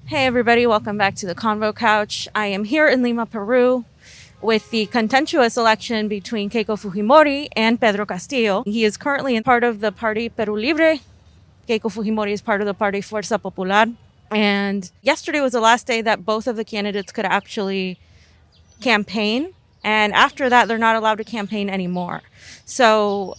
Hey everybody, welcome back to the Convo Couch. I am here in Lima, Peru with the contentious election between Keiko Fujimori and Pedro Castillo. He is currently in part of the party Peru Libre. Keiko Fujimori is part of the party Fuerza Popular. And yesterday was the last day that both of the candidates could actually campaign. And after that, they're not allowed to campaign anymore. So,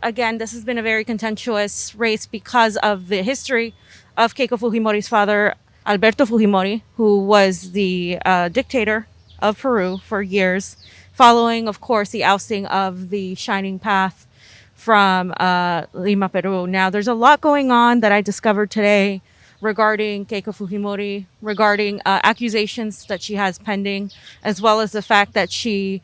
again, this has been a very contentious race because of the history of Keiko Fujimori's father, Alberto Fujimori, who was the dictator of Peru for years, following, of course, the ousting of the Shining Path from Lima, Peru. Now, there's a lot going on that I discovered today regarding Keiko Fujimori, regarding accusations that she has pending, as well as the fact that she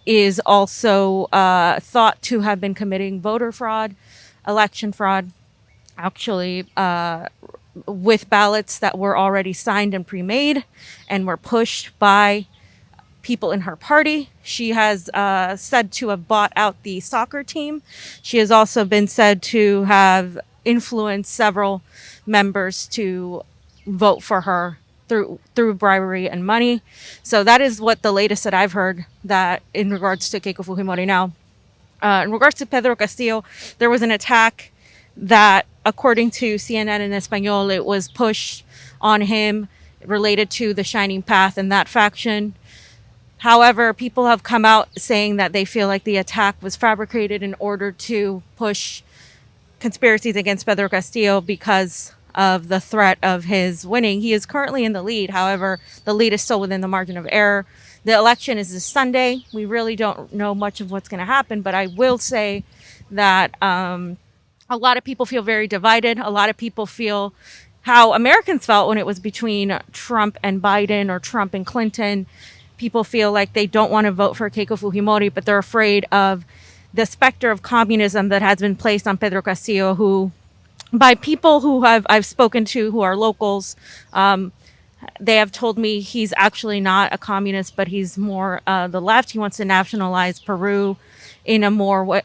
is also thought to have been committing voter fraud, election fraud, actually with ballots that were already signed and pre-made and were pushed by people in her party. She has said to have bought out the soccer team. She has also been said to have influenced several members to vote for her through bribery and money. So that is what the latest that I've heard that in regards to Keiko Fujimori. Now, in regards to Pedro Castillo, there was an attack that, according to CNN in Espanol, it was pushed on him related to the Shining Path and that faction. However, people have come out saying that they feel like the attack was fabricated in order to push conspiracies against Pedro Castillo because of the threat of his winning. He is currently in the lead. However, the lead is still within the margin of error. The election is this Sunday. We really don't know much of what's going to happen, but I will say that a lot of people feel very divided. A lot of people feel how Americans felt when it was between Trump and Biden or Trump and Clinton. People feel like they don't want to vote for Keiko Fujimori, but they're afraid of the specter of communism that has been placed on Pedro Castillo, who, by people who I've spoken to who are locals, they have told me he's actually not a communist, but he's more the left. He wants to nationalize Peru in a more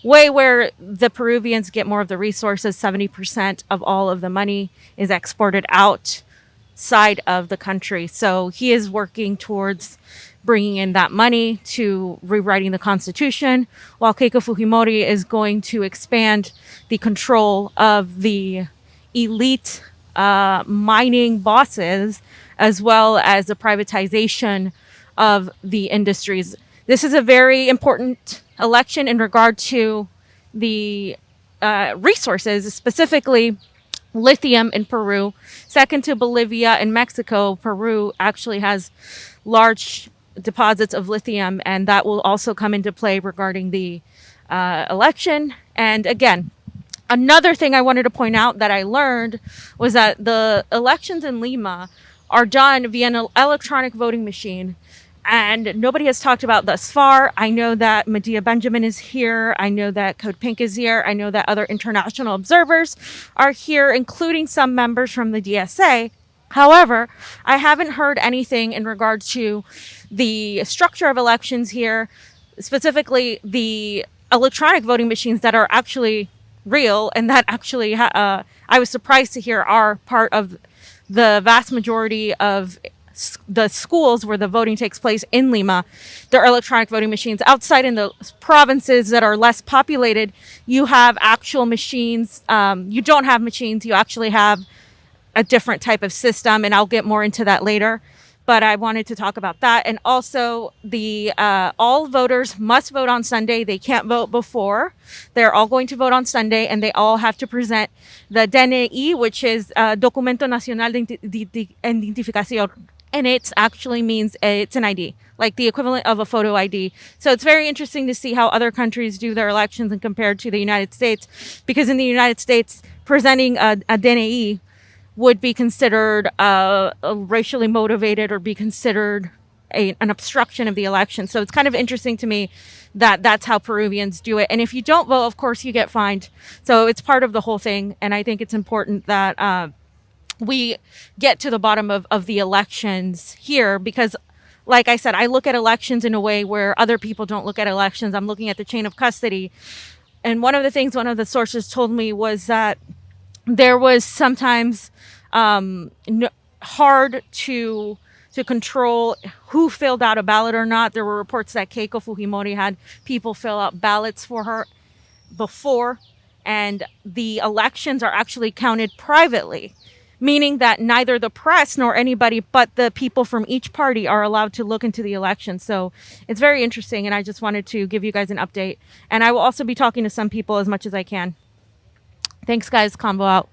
way where the Peruvians get more of the resources. 70% of all of the money is exported outside of the country. So he is working towards bringing in that money to rewriting the Constitution, while Keiko Fujimori is going to expand the control of the elite mining bosses, as well as the privatization of the industries. This is a very important election in regard to the resources, specifically lithium in Peru. Second to Bolivia and Mexico, Peru actually has large deposits of lithium, and that will also come into play regarding the election. And again, another thing I wanted to point out that I learned was that the elections in Lima are done via an electronic voting machine, and nobody has talked about thus far. I know that Medea Benjamin is here. I know that Code Pink is here. I know that other international observers are here, including some members from the DSA. However, I haven't heard anything in regard to the structure of elections here, specifically the electronic voting machines that are actually real and that actually I was surprised to hear are part of the vast majority of the schools where the voting takes place in Lima. There are electronic voting machines. Outside in the provinces that are less populated, you have actual machines. You don't have machines. You actually have a different type of system, and I'll get more into that later. But I wanted to talk about that. And also, the all voters must vote on Sunday. They can't vote before. They're all going to vote on Sunday, and they all have to present the DNI, which is Documento Nacional de Identificación. And it actually means it's an ID, like the equivalent of a photo ID. So it's very interesting to see how other countries do their elections and compared to the United States, because in the United States, presenting a DNI would be considered racially motivated or be considered an obstruction of the election. So it's kind of interesting to me that that's how Peruvians do it. And if you don't vote, of course, you get fined. So it's part of the whole thing. And I think it's important that we get to the bottom of the elections here, because like I said, I look at elections in a way where other people don't look at elections. I'm looking at the chain of custody. And one of the things one of the sources told me was that there was sometimes hard to control who filled out a ballot or not. There were reports that Keiko Fujimori had people fill out ballots for her before, and the elections are actually counted privately, meaning that neither the press nor anybody but the people from each party are allowed to look into the election. So it's very interesting, and I just wanted to give you guys an update. And I will also be talking to some people as much as I can. Thanks, guys. Convo out.